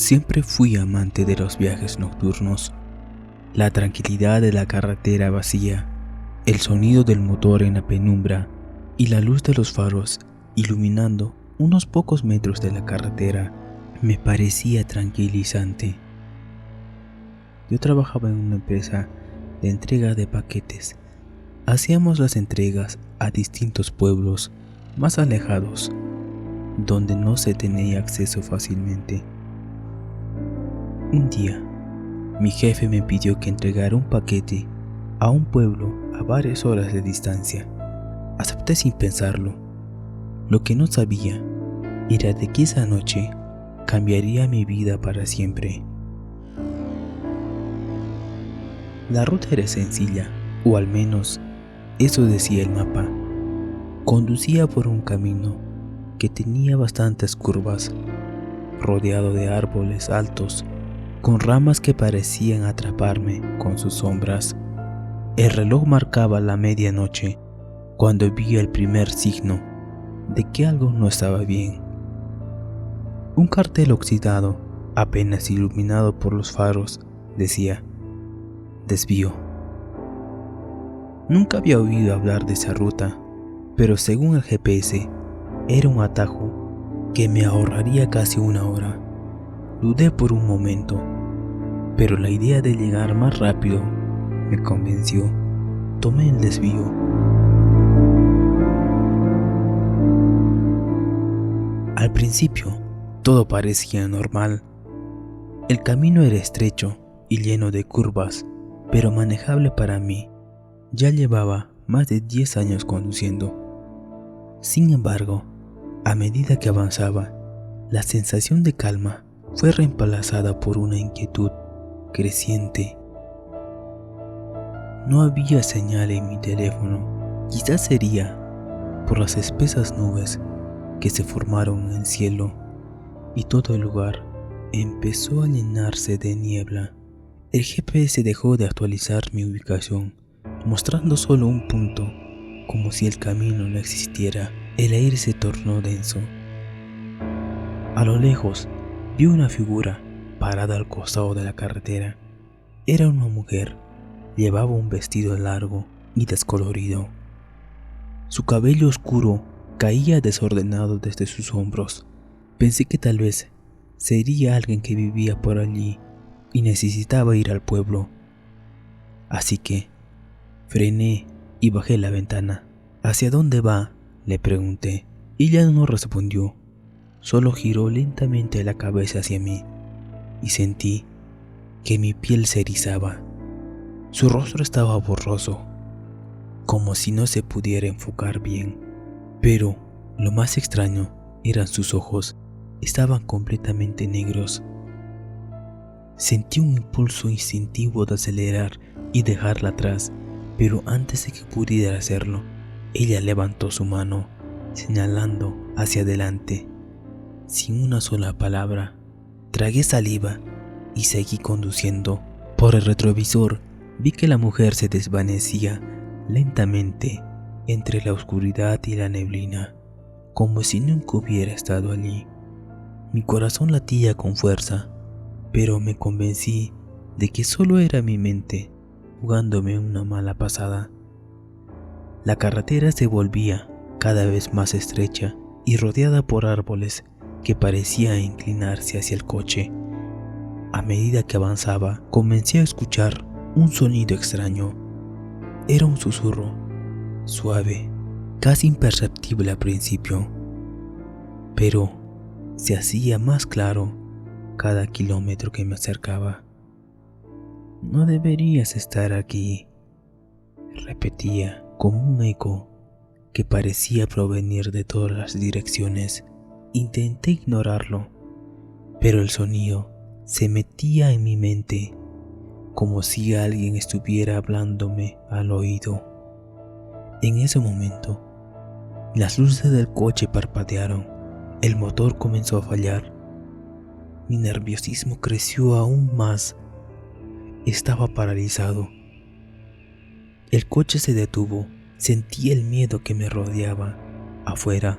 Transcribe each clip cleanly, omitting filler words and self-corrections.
Siempre fui amante de los viajes nocturnos, la tranquilidad de la carretera vacía, el sonido del motor en la penumbra y la luz de los faros iluminando unos pocos metros de la carretera me parecía tranquilizante. Yo trabajaba en una empresa de entrega de paquetes. Hacíamos las entregas a distintos pueblos más alejados, donde no se tenía acceso fácilmente. Un día, mi jefe me pidió que entregara un paquete a un pueblo a varias horas de distancia. Acepté sin pensarlo. Lo que no sabía era de que esa noche cambiaría mi vida para siempre. La ruta era sencilla, o al menos eso decía el mapa. Conducía por un camino que tenía bastantes curvas, rodeado de árboles altos, con ramas que parecían atraparme con sus sombras. El reloj marcaba la medianoche cuando vi el primer signo de que algo no estaba bien. Un cartel oxidado, apenas iluminado por los faros, decía: desvío. Nunca había oído hablar de esa ruta, pero según el GPS, era un atajo que me ahorraría casi una hora. Dudé por un momento, pero la idea de llegar más rápido me convenció. Tomé el desvío. Al principio, todo parecía normal. El camino era estrecho y lleno de curvas, pero manejable para mí. Ya llevaba más de 10 años conduciendo. Sin embargo, a medida que avanzaba, la sensación de calma fue reemplazada por una inquietud creciente. No había señal en mi teléfono. Quizás sería por las espesas nubes que se formaron en el cielo, y todo el lugar empezó a llenarse de niebla. El GPS dejó de actualizar mi ubicación, mostrando solo un punto, como si el camino no existiera. El aire se tornó denso. A lo lejos vi una figura parada al costado de la carretera. Era una mujer. Llevaba un vestido largo y descolorido. Su cabello oscuro caía desordenado desde sus hombros. Pensé que tal vez sería alguien que vivía por allí y necesitaba ir al pueblo. Así que frené y bajé la ventana. ¿Hacia dónde va?, le pregunté. Ella no respondió, solo giró lentamente la cabeza hacia mí y sentí que mi piel se erizaba. Su rostro estaba borroso, como si no se pudiera enfocar bien, pero lo más extraño eran sus ojos. Estaban completamente negros. Sentí un impulso instintivo de acelerar y dejarla atrás, pero antes de que pudiera hacerlo, ella levantó su mano, señalando hacia adelante. Sin una sola palabra, tragué saliva y seguí conduciendo. Por el retrovisor vi que la mujer se desvanecía lentamente entre la oscuridad y la neblina, como si nunca hubiera estado allí. Mi corazón latía con fuerza, pero me convencí de que solo era mi mente jugándome una mala pasada. La carretera se volvía cada vez más estrecha y rodeada por árboles que parecían inclinarse hacia el coche. A medida que avanzaba, comencé a escuchar un sonido extraño. Era un susurro, suave, casi imperceptible al principio, pero se hacía más claro cada kilómetro que me acercaba. No deberías estar aquí, repetía como un eco que parecía provenir de todas las direcciones. Intenté ignorarlo, pero el sonido se metía en mi mente, como si alguien estuviera hablándome al oído. En ese momento, las luces del coche parpadearon. El motor comenzó a fallar. Mi nerviosismo creció aún más. Estaba paralizado. El coche se detuvo. Sentí el miedo que me rodeaba. Afuera,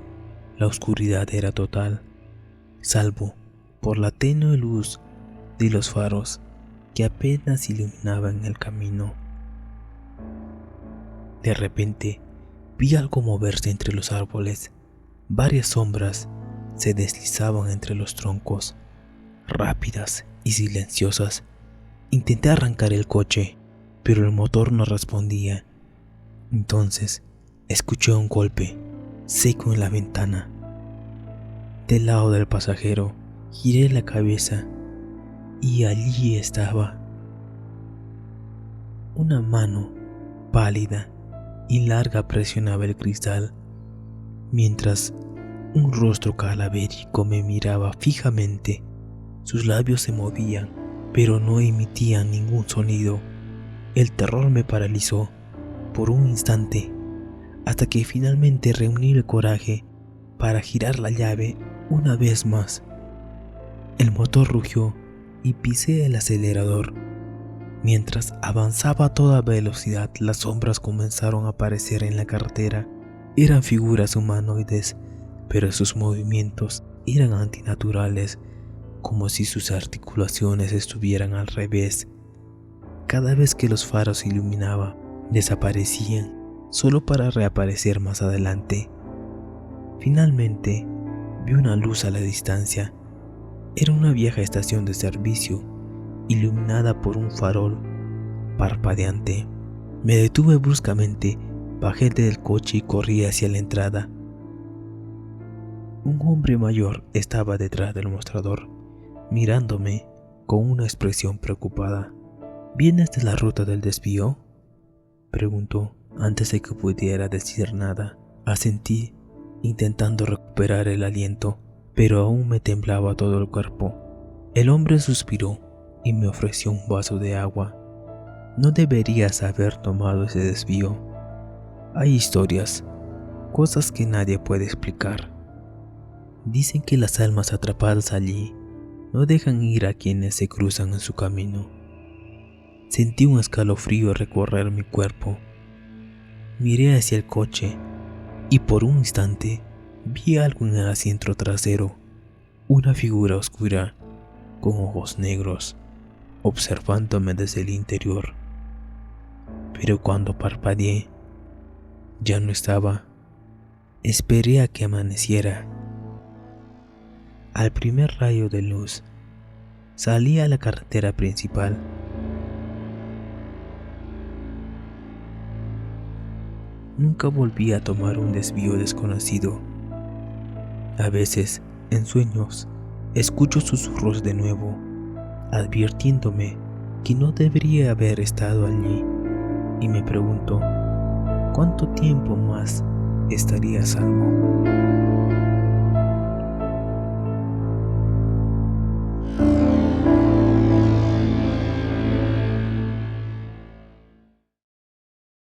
la oscuridad era total, salvo por la tenue luz de los faros que apenas iluminaban el camino. De repente vi algo moverse entre los árboles. Varias sombras se deslizaban entre los troncos, rápidas y silenciosas. Intenté arrancar el coche, pero el motor no respondía. Entonces escuché un golpe seco en la ventana. Del lado del pasajero giré la cabeza y allí estaba una mano pálida y larga presionaba el cristal, mientras un rostro cadavérico me miraba fijamente. Sus labios se movían, pero no emitían ningún sonido. El terror me paralizó por un instante, hasta que finalmente reuní el coraje para girar la llave una vez más. El motor rugió y pisé el acelerador. Mientras avanzaba a toda velocidad, las sombras comenzaron a aparecer en la carretera. Eran figuras humanoides, pero sus movimientos eran antinaturales, como si sus articulaciones estuvieran al revés. Cada vez que los faros se iluminaban, desaparecían, solo para reaparecer más adelante. Finalmente, vi una luz a la distancia. Era una vieja estación de servicio, iluminada por un farol parpadeante. Me detuve bruscamente, bajé del coche y corrí hacia la entrada. Un hombre mayor estaba detrás del mostrador, mirándome con una expresión preocupada. ¿Vienes de la ruta del desvío?, preguntó antes de que pudiera decir nada. Asentí, intentando recuperar el aliento, pero aún me temblaba todo el cuerpo. El hombre suspiró y me ofreció un vaso de agua. No deberías haber tomado ese desvío. Hay historias, cosas que nadie puede explicar. Dicen que las almas atrapadas allí no dejan ir a quienes se cruzan en su camino. Sentí un escalofrío recorrer mi cuerpo. Miré hacia el coche y por un instante vi algo en el asiento trasero, una figura oscura con ojos negros, observándome desde el interior. Pero cuando parpadeé, ya no estaba. Esperé a que amaneciera. Al primer rayo de luz, salí a la carretera principal. Nunca volví a tomar un desvío desconocido. A veces, en sueños, escucho susurros de nuevo, advirtiéndome que no debería haber estado allí, y me pregunto, ¿cuánto tiempo más estaría a salvo?